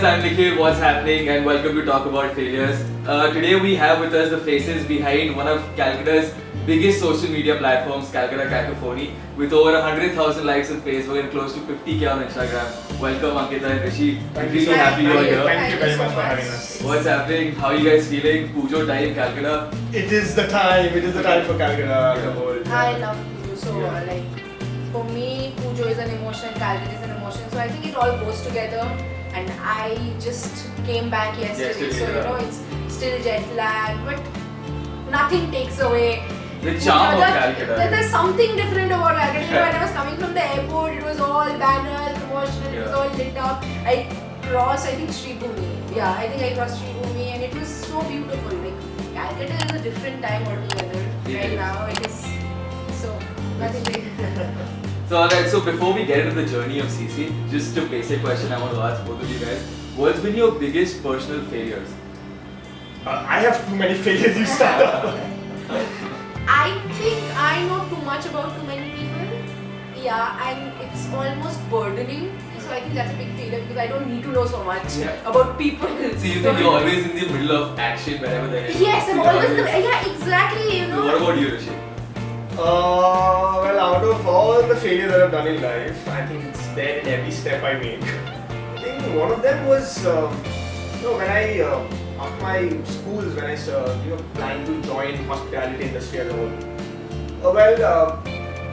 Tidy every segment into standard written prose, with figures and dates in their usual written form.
guys, I'm Nikhil, what's happening, and welcome to Talk About Failures. Today we have with us the faces behind one of Calcutta's biggest social media platforms, Calcutta Cacophony, with over 100,000 likes on Facebook and close to 50k on Instagram. Welcome Ankita and Rishi. Really happy you're here. Thank you very much for having us. What's happening? How are you guys feeling? Pujo time, Calcutta. It is the time for Calcutta as a whole. I love Pujo, so like for me, Pujo is an emotion, Calcutta is an emotion, so I think it all goes together. And I just came back yesterday, so you know it's still jet lag, but nothing takes away The charm of Calcutta. There's something different about Calcutta. You know, when I was coming from the airport, it was all banners, promotional, it was all lit up. I crossed, I think, Sri Bhumi. Yeah, I think I crossed Sri Bhumi, and it was so beautiful. Like Calcutta is a different time altogether. Right now, it is so nothing big. So alright, so before we get into the journey of CC, just a basic question I want to ask both of you guys. What's been your biggest personal failures? I have too many failures. You start off. I think I know too much about too many people. Yeah, and it's almost burdening. So I think that's a big failure because I don't need to know so much about people. So you think you're always in the middle of action wherever there is? Yes, I'm always in the, yeah, exactly. You know. What about you, Rishi? Well, out of all the failures that I've done in life, I think it's there in every step I make. I think one of them was, when I, after my schools, when I, planned to join hospitality industry as a whole.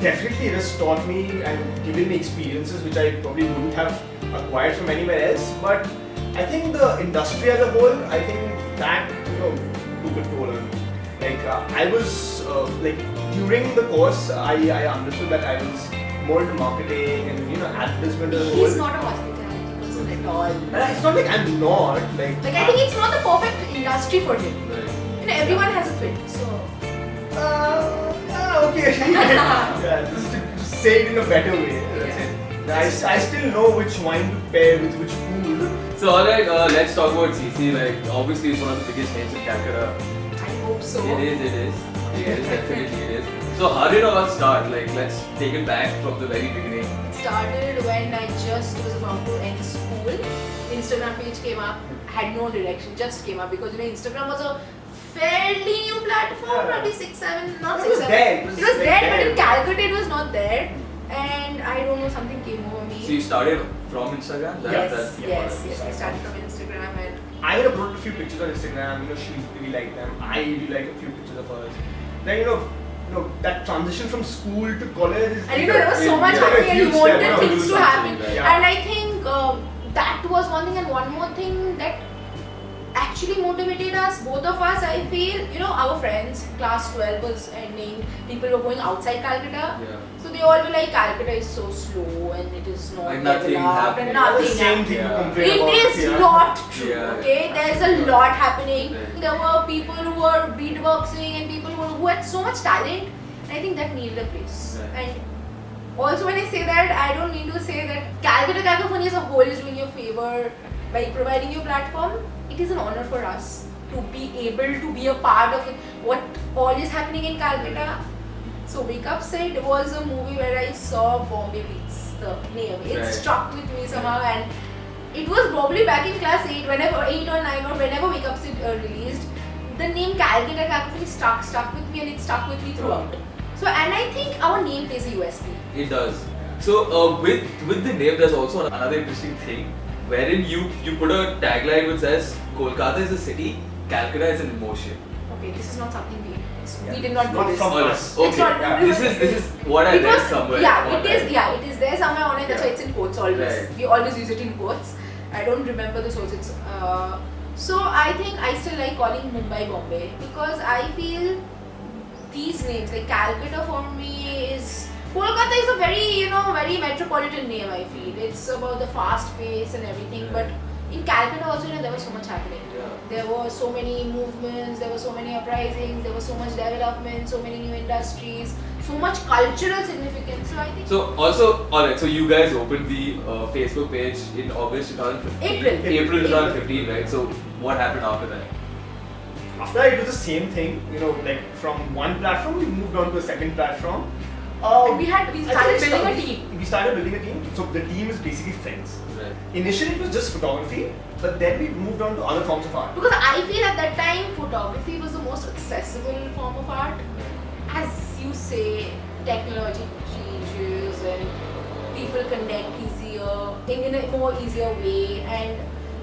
Definitely it has taught me and given me experiences which I probably wouldn't have acquired from anywhere else. But I think the industry as a whole, I think that, took a toll on me. Like I was during the course, I understood that I was more into marketing and advertisement as a whole. He's not a hospitality person at all. It's not like I'm not Like I think it's not the perfect industry for him. Right. You know, everyone has a fit. So. Okay. Yeah, just to say it in a better way. That's it. I still know which wine to pair with which food. So alright, let's talk about CC. Like obviously it's one of the biggest names in Calcutta. I hope so. It is, definitely it is. So how did it all start? Like let's take it back from the very beginning. It started when I just was about to end school. Instagram page came up, had no direction, just came up because Instagram was a fairly new platform, probably 6, 7, not 6, 7. There. It was there, but in Calcutta it was not there. And I don't know, something came over me. So you started from Instagram? Yes. I started from Instagram and I had uploaded a few pictures on Instagram. She really liked them. I really liked a few pictures of hers. Then that transition from school to college is. and there was so much like a happening and you huge step, wanted to things do to happen. something, yeah. And I think that was one thing, and one more thing that actually motivated us, both of us. I feel, our friends, class 12 was ending, people were going outside Calcutta. Yeah. So they all were like, Calcutta is so slow and it is not Like nothing developed happening. and nothing The same happening. thing to Yeah. complain about. It is not true, Yeah. okay? There's a lot happening. Right. There were people who were beatboxing and people who had so much talent. I think that needed a place. Right. And also when I say that, I don't mean to say that Calcutta Cacophony as a whole is doing you a favor by providing you a platform. It is an honor for us to be able to be a part of it, what all is happening in Calcutta. So Wake Up Said was a movie where I saw Bombay Beats, the name. It Right. stuck with me somehow, and it was probably back in class 8, whenever 8 or 9 or whenever Wake Up Said released. The name Calcutta Cacophony stuck with me, and it stuck with me throughout. So, and I think our name plays a USP. It does. So with the name, there's also another interesting thing, wherein you put a tagline which says Kolkata is a city, Calcutta is an emotion. Okay, this is not something we did not do Not this. from Alright, us. okay. It's not- Yeah. This is what I It read was- somewhere. Yeah, it online. is. Yeah, it is there somewhere on it. That's why it's in quotes always. Right. We always use it in quotes. I don't remember the source. So I think I still like calling Mumbai Bombay because I feel these names like Calcutta for me is. Kolkata is a very very metropolitan name. I feel it's about the fast pace and everything, but in Calcutta also there was so much happening. Yeah. There were so many movements, there were so many uprisings, there was so much development, so many new industries, so much cultural significance. So I think So also, alright, so you guys opened the Facebook page in August 2015. April. 2015, right? So what happened after that? After that, it was the same thing. Like from one platform, we moved on to a second platform. And we started building a team. We started building a team. So the team is basically friends. Right. Initially it was just photography, but then we moved on to other forms of art. Because I feel at that time photography was the most accessible form of art. As you say, technology changes and people connect easier in a more easier way, and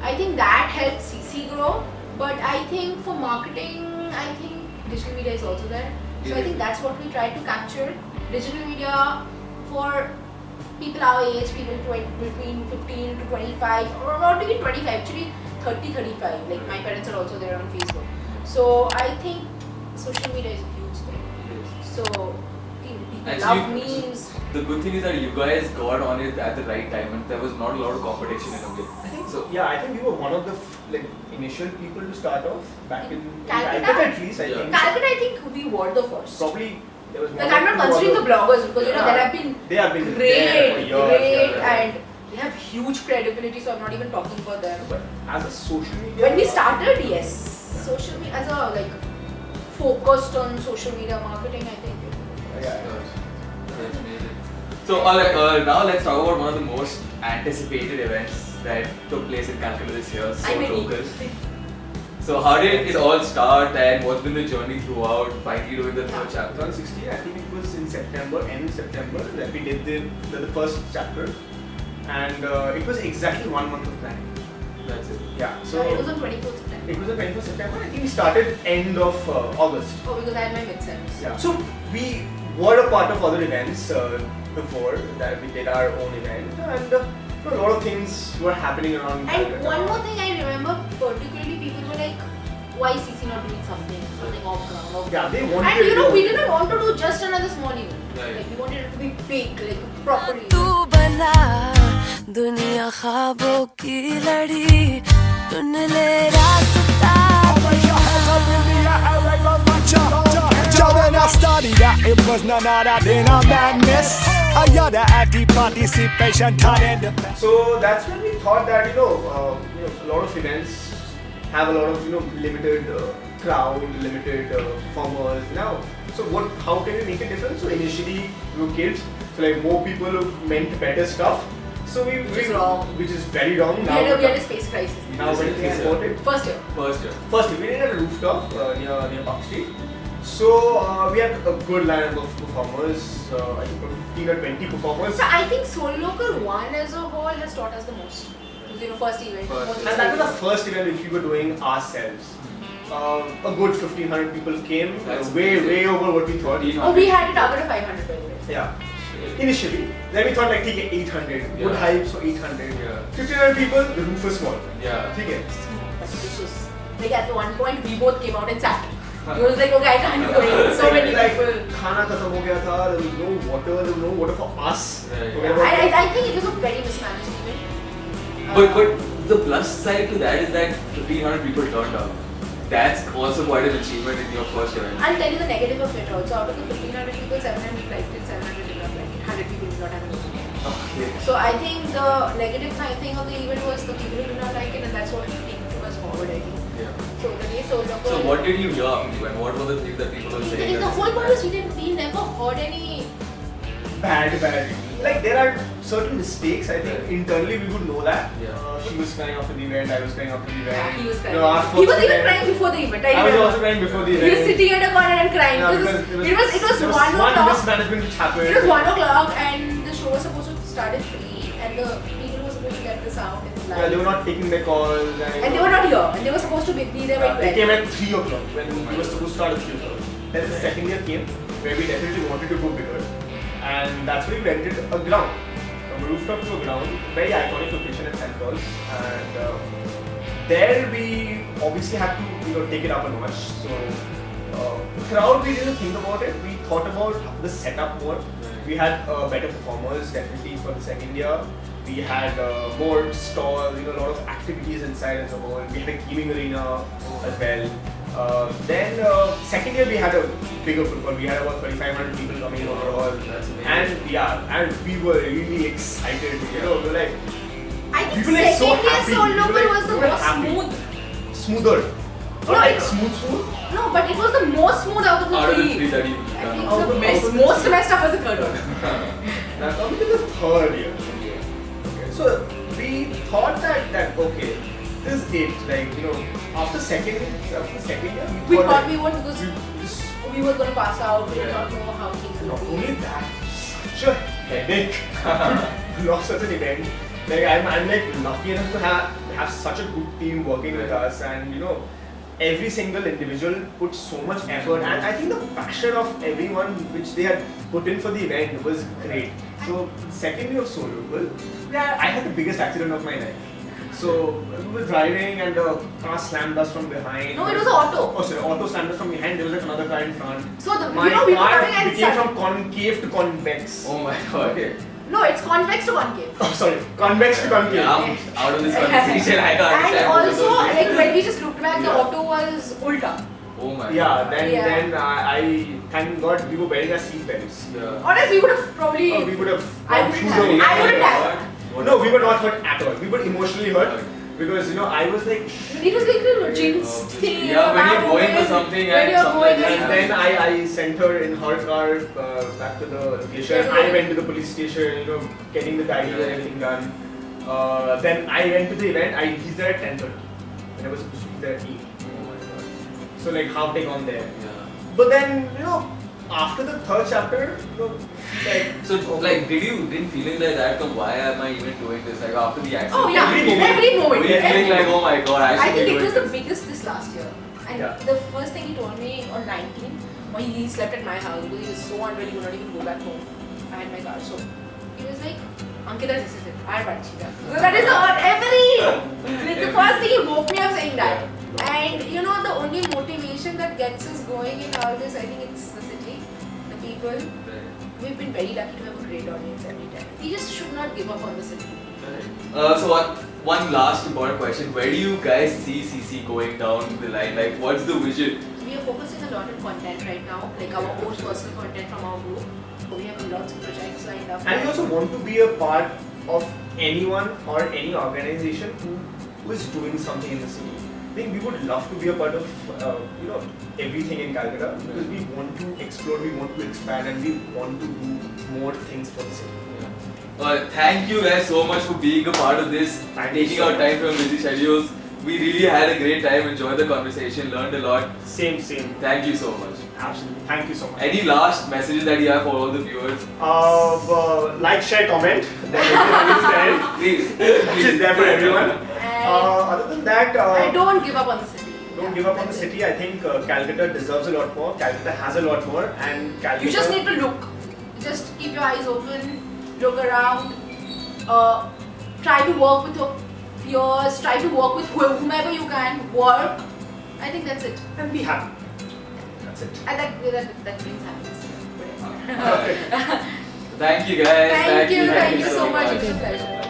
I think that helped CC grow. But I think for marketing, I think digital media is also there. So I think that's what we try to capture. Digital media for people our age, people between 15 to 25, or not even 25, actually 30, 35. Like my parents are also there on Facebook. So I think social media is a huge thing. So people And love you- memes. The good thing is that you guys got on it at the right time, and there was not a lot of competition in a way. I think So yeah, I think we were one of the initial people to start off back in Calcutta? Calcutta at least. I Yeah. think Calcutta, I think we were the first. probably there was one Like or I'm not two considering the other- bloggers because Yeah. there have been They have been there for great, years, yeah. and they have huge credibility. So I'm not even talking about them. But as a social media, When we started, yes, social media as a focused on social media marketing, I think. yeah. That's amazing. So alright, now let's talk about one of the most anticipated events that took place in Calcutta this year, So I'm ready. Local. So how did it all start, and what's been the journey throughout finally doing the third chapter? 2016, I think it was in September, end of September, that we did the first chapter, and it was exactly 1 month of planning. That's it. Yeah, So so it was on 24th September. it was the 24th September. I think we started end of August. Oh, because I had my mid-sems. Yeah. So we were a part of other events before that. We did our own event, and a lot of things were happening around. And Calcutta. one more thing I remember, particularly people were like, why is CC not doing something off ground? Off Yeah, they ground? wanted. And you know, to- we didn't want to do just another small event. Right. Like we wanted it to be big, like a proper event. तू बना दुनिया ख्वाबों की लड़ी चुन ले रास्ता Joe, when I studied that, it was none other than a madness. I got the active participation talent. So that's when we thought that a lot of events have a lot of limited crowd, limited performers. Now, so how can we make a difference? So initially we were kids, so like more people meant better stuff. So Which is wrong. Which is very wrong. We Now, had a space crisis. now when you think about it, First year. First year. firstly we did it at a rooftop near Park Street. So we had a good lineup of performers. I think about 15 or 20 performers. So I think Soul Local 1 as a whole has taught us the most. It was, first event. First. Most And that was the first event which we were doing ourselves. A good 1,500 people came, That's way amazing. over what we thought. 1,500. Oh, we had a target of 500 by the way. Yeah. Initially, then we thought like okay, 800. Good Yeah. hype, so 800. Yeah. 1,500 people, the roof was small. Yeah. Okay. Suspicious. Like at one point, we both came out and sat. He was like, okay, I can't go in. So many like people. खाना खत्म हो गया था. There was no water. There was no water for us. Right. Forget about I think it was a very mismanaged event. But the plus side to that is that 1,500 people turned up. That's also quite an achievement in your first event. I'll tell you the negative of it also. Out of the 1,500 people, 700 liked it, 700 did not like it. 100 people did not have an opinion. Okay. So I think the negative thing of the event was the people who did not like it, and that's what took us forward, I think. Yeah. So the day Soul Local. So what did you hear, and what were the things that people were saying? The whole point was we never heard any. bad. Like there are certain mistakes. I think internally we would know that. Yeah. She was crying after the event. I was crying after the event. Yeah, he was crying. No, our He was first even event- crying before the event. I was remember. also crying before the He event. was sitting at a corner and crying. Yeah, because because it was there 1 one o'clock. mismanagement which happened. It was 1 o'clock and the show was supposed to start at 3 and the people who were supposed to get the sound in the Yeah, they were not taking their calls. And they were not here and they were supposed to be there by They 12. came at 3 o'clock when we were supposed to start at 3 o'clock. Then the second year came where we definitely wanted to go bigger. And that's why we rented a ground. From a rooftop to a ground, very iconic location at St. Paul's. And there we obviously had to take it up a notch. So crowd, we didn't think about it. We thought about the setup more. We had better performers definitely for the second year. We had more stalls, a lot of activities inside as a whole. We had a gaming arena as well. Then second year we had a bigger football. We had about 3,500 people coming in overall. That's amazing. And we were really excited. We were like I think people are so second year happy. Soul People Local are- was the people are most happy. smooth. smoother. Not No, like it's- smooth. No, but it was the most smooth out of the Out of the three. three that you I think Out the of best, the most three. messed up was the third one. Now coming to the third year. Okay, so we thought that okay, this is it. Like after second year, We thought thought that we would because this- we were gonna pass out. We did Yeah. not know how things not would be. only that, such a headache. Not such an event. Like I'm like lucky enough to have such a good team working with us, and every single individual put so much effort, and I think the passion of everyone which they had put in for the event was great. So second day of solo, well, yeah, I had the biggest accident of my life. So we were driving and the car slammed us from behind. No, it was an auto. Oh sorry, auto slammed us from behind. There was like another car in front. So the My we were car coming and became from concave to convex. Oh my god. Okay. no, it's convex to concave. Oh, sorry. Convex to concave. Yeah, I'm out of this conversation. I can't And understand both of also, those things. like when we just looked back, the Yeah. auto was ulta. Oh my Yeah, god. then I thank God we were wearing our seat belts. Yeah. Honestly, we would have probably. We would have. I gone wouldn't through have. the- I wouldn't have. What? No, we were not hurt at all. We were emotionally hurt because I was like, It was like the jinx Oh, thing. yeah, when you're going for something when and you're something going like and that. and then I sent her in her car back to the location. Yeah. I went to the police station, getting the diary and everything done. Then I went to the event. I reached there at 10:30, and I was supposed to be there at 8. Oh my god. So like half day gone there. Yeah. But then after the third chapter, like So like, didn't feeling like that come? Why am I even doing this? Like after the accident. Oh yeah, Every moment. Were you feeling like, oh my god, I I should think be it doing was the this? biggest this last year. And Yeah. the first thing he told me on 19, when he slept at my house because he was so unwell, he could not even go back home. I had my car, so he was like, Ankita, this is it. I had Banshika. So that is the like the first thing he woke me up saying that. And the only motivation that gets us going in all this, I think it's the city, the people. We've been very lucky to have a great audience every time. We just should not give up on the city. So one last important question: where do you guys see CC going down the line? Like, what's the vision? We are focusing a lot on content right now, like our own personal content from our group. So we have lots of projects lined up. And we also want to be a part of anyone or any organization who is doing something in the city. I think we would love to be a part of everything in Calcutta because we want to explore, we want to expand, and we want to do more things for the city. Thank you guys so much for being a part of this, Thank you taking so out time from busy schedules. We really had a great time, enjoyed the conversation, learned a lot. Same. Thank you so much. Absolutely. Thank you so much. Any last messages that you have for all the viewers? Like, share, comment. That Please, is there for everyone. And Other than that, I don't give up on the city. don't give up on the city. I think Calcutta deserves a lot more. Calcutta has a lot more, and Calcutta. You just need to look. Just keep your eyes open, look around, try to work with your peers, try to work with whomever you can, work. I think that's it. and be happy. That's it. And that brings happiness. thank you guys. Thank you so much. It's a pleasure.